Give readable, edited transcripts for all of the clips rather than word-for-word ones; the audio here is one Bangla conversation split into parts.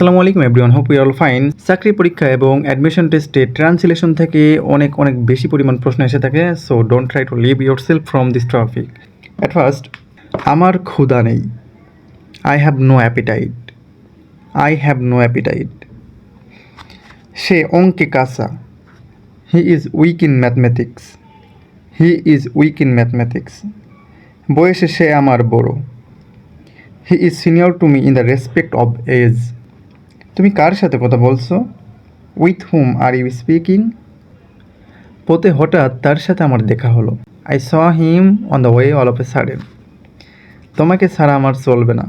আসসালামু আলাইকুম everyone, hope you all fine. চাকরি পরীক্ষা এবং অ্যাডমিশন টেস্টে ট্রান্সলেশন থেকে অনেক বেশি পরিমাণ প্রশ্ন এসে থাকে। So don't try to leave yourself from this topic. At first, আমার ক্ষুধা নেই। I have no appetite. I have no appetite. সে অঙ্কে কাঁচা। He is weak in mathematics. He is weak in mathematics. বয়সে সে আমার বড়। He is senior to me in the respect of age. তুমি কার সাথে কথা বলছো? With whom are you speaking? পথে হঠাৎ তার সাথে আমার দেখা হলো। I saw him on the way all of a sudden. তোমাকে ছাড়া আমার চলবে না।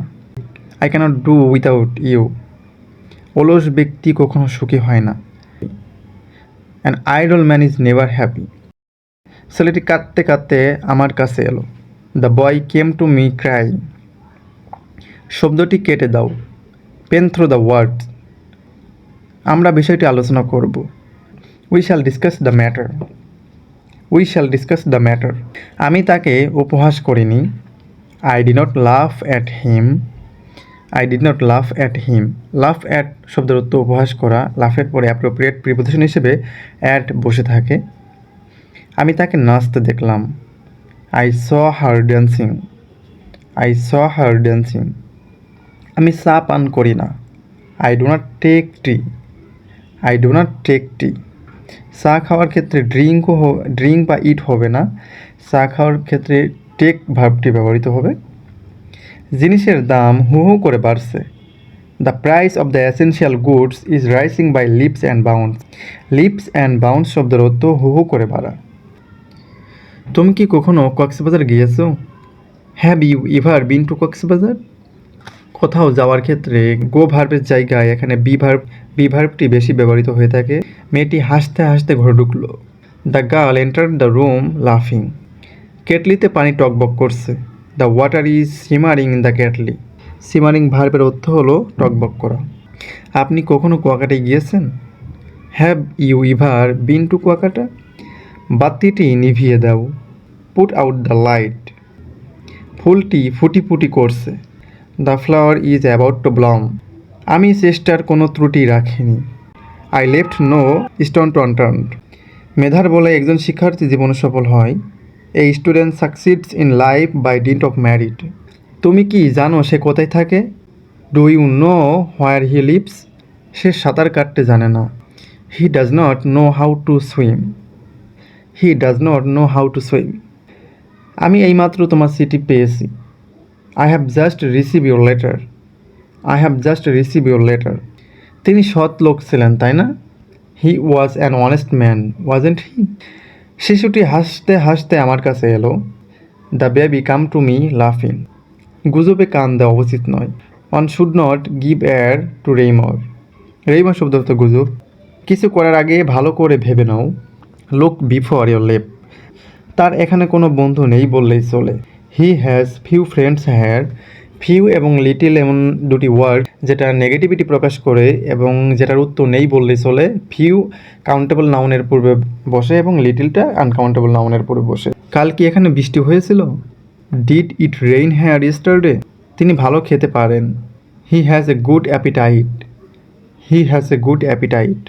I cannot do without you. অলস ব্যক্তি কখনো সুখী হয় না। An idle man is never happy. ছেলেটি কাঁদতে কাঁদতে আমার কাছে এলো। The boy came to me cry. শব্দটি কেটে দাও। Pen through the word. আমরা বিষয়টি আলোচনা করব। We shall discuss the matter. We shall discuss the matter. আমি তাকে উপহাস করিনি। আই ডি নট লাফ at him. I did not লাফ অ্যাট হিম। লাফ অ্যাট শব্দের অর্থ উপহাস করা। লাফের পরে অ্যাপ্রোপ্রিয়েট প্রিপোজিশন হিসেবে অ্যাট বসে থাকে। আমি তাকে নাচতে দেখলাম। I saw her dancing. I saw her dancing. আমি চা পান করি না। I do not take tea. I do not take tea. চা খাওয়ার ক্ষেত্রে ড্রিঙ্ক বা ইট হবে না। চা খাওয়ার ক্ষেত্রে টেক ভার্বটি ব্যবহৃত হবে। জিনিসের দাম হু হু করে বাড়ছে। The price of the essential goods is rising by leaps and bounds. Leaps and bounds শব্দের অর্থ হু হু করে বাড়া। তুমি কি কখনো কক্সবাজার গিয়েছো? Have you ever been two Cox's Bazar? কোথাও যাওয়ার ক্ষেত্রে গো ভার্বের জায়গায় এখানে বি ভার্বটি বেশি ব্যবহৃত হয়ে থাকে। মেয়েটি হাসতে হাসতে ঘরে ঢুকলো। The girl enter the room লাফিং। কেটলিতে পানি টকবক করছে। The water is simmering in the kettle. Simmering ভার্বের অর্থ হলো টকবক করা। আপনি কখনো কুয়াকাটায় গিয়েছেন? Have you ever been to Kuakata? বাতিটি নিভিয়ে দাও। Put out the light. ফুলটি ফুটি ফুটি করছে। The flower is about to bloom. আমি চেষ্টার কোনো ত্রুটি রাখিনি। I left no stone to unturned. মেধার বলে একজন শিক্ষার্থী জীবনে সফল হয়। A student succeeds in life by dint of merit. তুমি কি জানো সে কোথায় থাকে? Do you know where he lives? সে সাঁতার কাটতে জানে না। He does not know how to swim. He does not know how to swim. আমি এইমাত্র তোমার চিঠি পেয়েছি। I have just received your letter. I have just received your letter. তিনি সৎ লোক ছিলেন, তাই না? He was an honest man, wasn't he? শিশুটি হাসতে হাসতে আমার কাছে এলো। The baby come to me laughing. গুজবে কান দেওয়া উচিত নয়। One should not give ear to rumor. rumor শব্দ অর্থ গুজব। কিছু করার আগে ভালো করে ভেবে নাও। Look before you leap. তার এখানে কোনো বন্ধু নেই বললেই চলে। He has few friends had. Few এবং লিটিল এমন দুটি ওয়ার্ড যেটা নেগেটিভিটি প্রকাশ করে এবং যেটার উত্তর নেই বললেই চলে। ফিউ কাউন্টেবল নাউনের পূর্বে বসে এবং লিটিলটা আনকাউন্টেবল নাউনের পূর্বে বসে। কাল কি এখানে বৃষ্টি হয়েছিল? Did it rain here yesterday? তিনি ভালো খেতে পারেন। He has a good appetite. He has a good appetite.